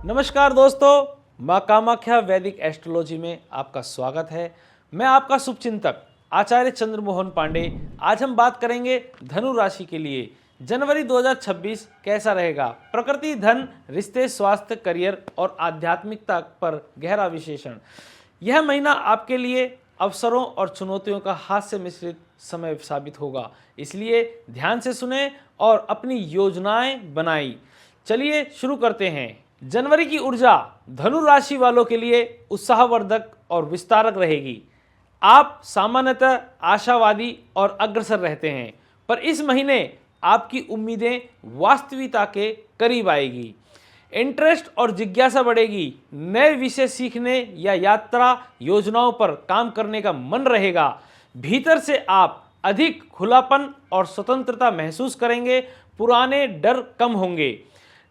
नमस्कार दोस्तों, माँ कामाख्या वैदिक एस्ट्रोलॉजी में आपका स्वागत है। मैं आपका शुभचिंतक आचार्य चंद्रमोहन पांडे। आज हम बात करेंगे धनु राशि के लिए जनवरी 2026 कैसा रहेगा। प्रकृति, धन, रिश्ते, स्वास्थ्य, करियर और आध्यात्मिकता पर गहरा विश्लेषण। यह महीना आपके लिए अवसरों और चुनौतियों का हास्य मिश्रित समय साबित होगा, इसलिए ध्यान से सुने और अपनी योजनाएं बनाई। चलिए शुरू करते हैं। जनवरी की ऊर्जा धनु राशि वालों के लिए उत्साहवर्धक और विस्तारक रहेगी। आप सामान्यतः आशावादी और अग्रसर रहते हैं, पर इस महीने आपकी उम्मीदें वास्तविकता के करीब आएगी। इंटरेस्ट और जिज्ञासा बढ़ेगी। नए विषय सीखने या यात्रा योजनाओं पर काम करने का मन रहेगा। भीतर से आप अधिक खुलापन और स्वतंत्रता महसूस करेंगे। पुराने डर कम होंगे।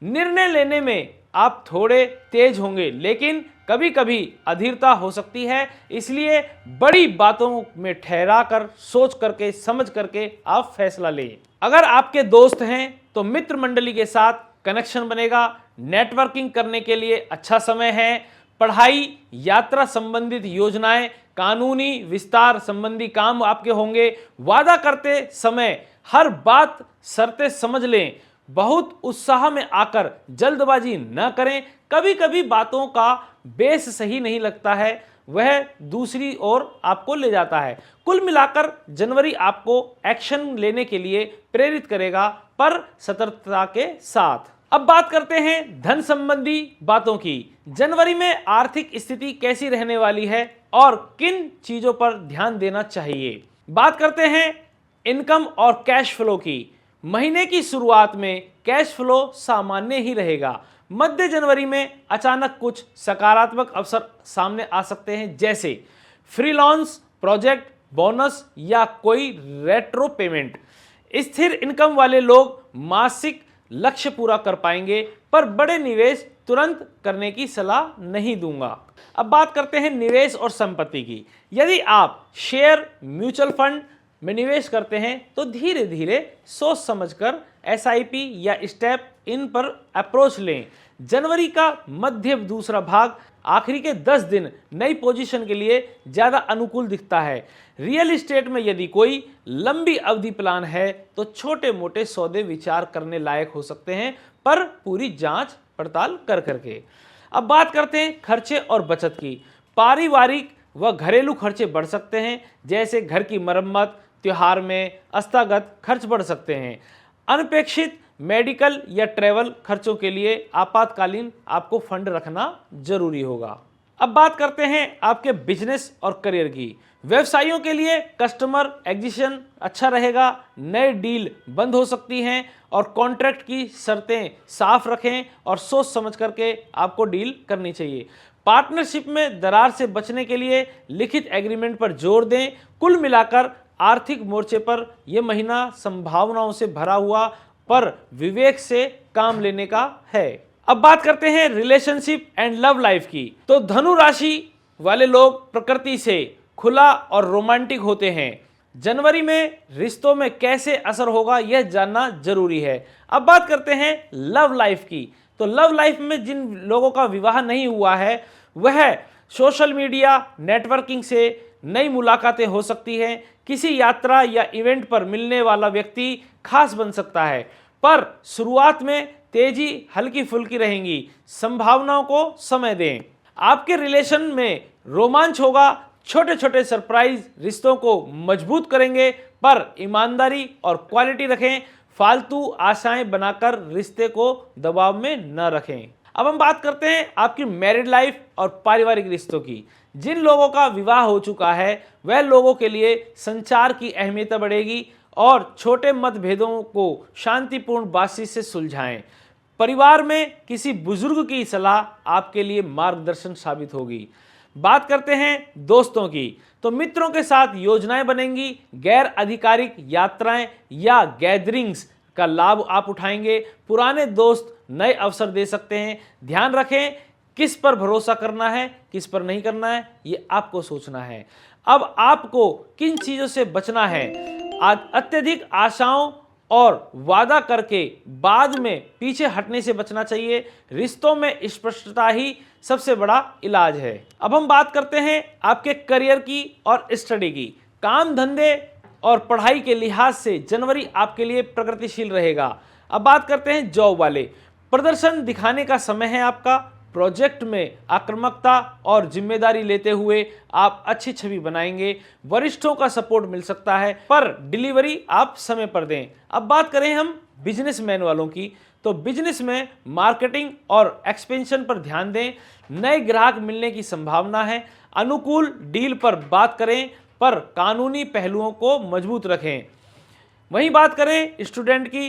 निर्णय लेने में आप थोड़े तेज होंगे, लेकिन कभी कभी अधीरता हो सकती है, इसलिए बड़ी बातों में ठहरा कर, सोच करके, समझ करके आप फैसला लें। अगर आपके दोस्त हैं तो मित्र मंडली के साथ कनेक्शन बनेगा। नेटवर्किंग करने के लिए अच्छा समय है। पढ़ाई, यात्रा संबंधित योजनाएं, कानूनी विस्तार संबंधी काम आपके होंगे। वादा करते समय हर बात शर्तें समझ लें। बहुत उत्साह में आकर जल्दबाजी न करें। कभी कभी बातों का बेस सही नहीं लगता है, वह दूसरी ओर आपको ले जाता है। कुल मिलाकर जनवरी आपको एक्शन लेने के लिए प्रेरित करेगा, पर सतर्कता के साथ। अब बात करते हैं धन संबंधी बातों की। जनवरी में आर्थिक स्थिति कैसी रहने वाली है और किन चीजों पर ध्यान देना चाहिए। बात करते हैं इनकम और कैश फ्लो की। महीने की शुरुआत में कैश फ्लो सामान्य ही रहेगा। मध्य जनवरी में अचानक कुछ सकारात्मक अवसर सामने आ सकते हैं, जैसे फ्रीलांस प्रोजेक्ट, बोनस या कोई रेट्रो पेमेंट। स्थिर इनकम वाले लोग मासिक लक्ष्य पूरा कर पाएंगे, पर बड़े निवेश तुरंत करने की सलाह नहीं दूंगा। अब बात करते हैं निवेश और संपत्ति की। यदि आप शेयर, म्यूचुअल फंड में निवेश करते हैं तो धीरे धीरे सोच समझकर एसआईपी या स्टेप इन पर अप्रोच लें। जनवरी का मध्य दूसरा भाग, आखिरी के 10 दिन नई पोजीशन के लिए ज़्यादा अनुकूल दिखता है। रियल एस्टेट में यदि कोई लंबी अवधि प्लान है तो छोटे मोटे सौदे विचार करने लायक हो सकते हैं, पर पूरी जांच पड़ताल कर करके। अब बात करते हैं खर्चे और बचत की। पारिवारिक व घरेलू खर्चे बढ़ सकते हैं, जैसे घर की मरम्मत, त्योहार में अस्थागत खर्च बढ़ सकते हैं। अनपेक्षित मेडिकल या ट्रैवल खर्चों के लिए आपातकालीन आपको फंड रखना जरूरी होगा। अब बात करते हैं आपके बिजनेस और करियर की। व्यवसायियों के लिए कस्टमर एक्विजिशन अच्छा रहेगा। नए डील बंद हो सकती हैं और कॉन्ट्रैक्ट की शर्तें साफ रखें और सोच समझ करके आपको डील करनी चाहिए। पार्टनरशिप में दरार से बचने के लिए लिखित एग्रीमेंट पर जोर दें। कुल मिलाकर आर्थिक मोर्चे पर यह महीना संभावनाओं से भरा हुआ, पर विवेक से काम लेने का है। अब बात करते हैं रिलेशनशिप एंड लव लाइफ की। तो धनु राशि वाले लोग प्रकृति से खुला और रोमांटिक होते हैं। जनवरी में रिश्तों में कैसे असर होगा यह जानना जरूरी है। अब बात करते हैं लव लाइफ की। तो लव लाइफ में जिन लोगों का विवाह नहीं हुआ है, वह सोशल मीडिया नेटवर्किंग से नई मुलाकातें हो सकती हैं। किसी यात्रा या इवेंट पर मिलने वाला व्यक्ति खास बन सकता है, पर शुरुआत में तेजी हल्की फुल्की रहेंगी। संभावनाओं को समय दें। आपके रिलेशन में रोमांच होगा। छोटे छोटे सरप्राइज रिश्तों को मजबूत करेंगे, पर ईमानदारी और क्वालिटी रखें। फालतू आशाएं बनाकर रिश्ते को दबाव में न रखें। अब हम बात करते हैं आपकी मैरिड लाइफ और पारिवारिक रिश्तों की। जिन लोगों का विवाह हो चुका है, वह लोगों के लिए संचार की अहमियत बढ़ेगी और छोटे मतभेदों को शांतिपूर्ण बातचीत से सुलझाएं। परिवार में किसी बुजुर्ग की सलाह आपके लिए मार्गदर्शन साबित होगी। बात करते हैं दोस्तों की। तो मित्रों के साथ योजनाएं बनेंगी। गैर आधिकारिक यात्राएं या गैदरिंग्स का लाभ आप उठाएंगे। पुराने दोस्त नए अवसर दे सकते हैं। ध्यान रखें, किस पर भरोसा करना है, किस पर नहीं करना है, ये आपको सोचना है। अब आपको किन चीज़ों से बचना है। अत्यधिक आशाओं और वादा करके बाद में पीछे हटने से बचना चाहिए। रिश्तों में स्पष्टता ही सबसे बड़ा इलाज है। अब हम बात करते हैं आपके करियर की और स्टडी की। काम धंधे और पढ़ाई के लिहाज से जनवरी आपके लिए प्रगतिशील रहेगा। अब बात करते हैं जॉब वाले। प्रदर्शन दिखाने का समय है आपका। प्रोजेक्ट में आक्रामकता और जिम्मेदारी लेते हुए आप अच्छी छवि बनाएंगे। वरिष्ठों का सपोर्ट मिल सकता है, पर डिलीवरी आप समय पर दें। अब बात करें हम बिजनेसमैन वालों की, तो बिजनेस में मार्केटिंग और एक्सपेंशन पर ध्यान दें। नए ग्राहक मिलने की संभावना है। अनुकूल डील पर बात करें, पर कानूनी पहलुओं को मजबूत रखें। वहीं बात करें स्टूडेंट की,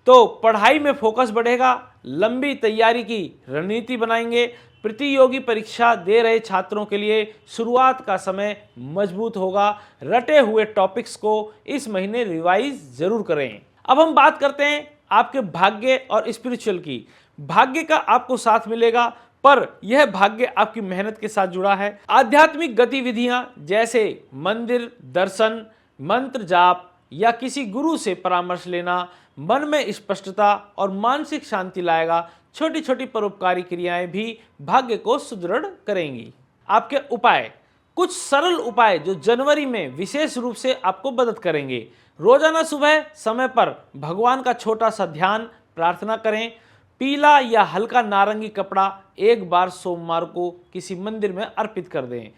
तो पढ़ाई में फोकस बढ़ेगा। लंबी तैयारी की रणनीति बनाएंगे। प्रतियोगी परीक्षा दे रहे छात्रों के लिए शुरुआत का समय मजबूत होगा। रटे हुए टॉपिक्स को इस महीने रिवाइज जरूर करें। अब हम बात करते हैं आपके भाग्य और स्पिरिचुअल की। भाग्य का आपको साथ मिलेगा, पर यह भाग्य आपकी मेहनत के साथ जुड़ा है। आध्यात्मिक गतिविधियां जैसे मंदिर दर्शन, मंत्र जाप या किसी गुरु से परामर्श लेना मन में स्पष्टता और मानसिक शांति लाएगा। छोटी छोटी परोपकारी क्रियाएं भी भाग्य को सुदृढ़ करेंगी। आपके उपाय, कुछ सरल उपाय जो जनवरी में विशेष रूप से आपको मदद करेंगे। रोजाना सुबह समय पर भगवान का छोटा सा ध्यान प्रार्थना करें। पीला या हल्का नारंगी कपड़ा एक बार सोमवार को किसी मंदिर में अर्पित कर दें।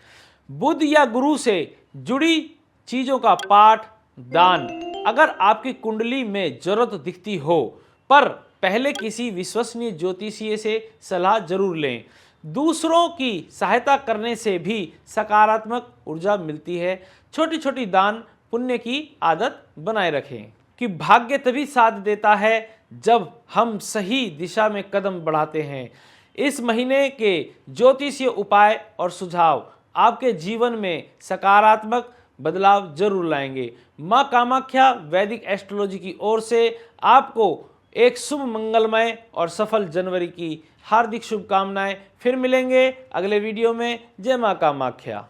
बुध या गुरु से जुड़ी चीजों का पाठ, दान। अगर आपकी कुंडली में जरूरत दिखती हो, पर पहले किसी विश्वसनीय ज्योतिषी से सलाह जरूर लें। दूसरों की सहायता करने से भी सकारात्मक ऊर्जा मिलती है। छोटी छोटी दान पुण्य की आदत बनाए रखें कि भाग्य तभी साथ देता है जब हम सही दिशा में कदम बढ़ाते हैं। इस महीने के ज्योतिषीय उपाय और सुझाव आपके जीवन में सकारात्मक बदलाव जरूर लाएंगे। मां कामाख्या वैदिक एस्ट्रोलॉजी की ओर से आपको एक शुभ, मंगलमय और सफल जनवरी की हार्दिक शुभकामनाएं। फिर मिलेंगे अगले वीडियो में। जय मां कामाख्या।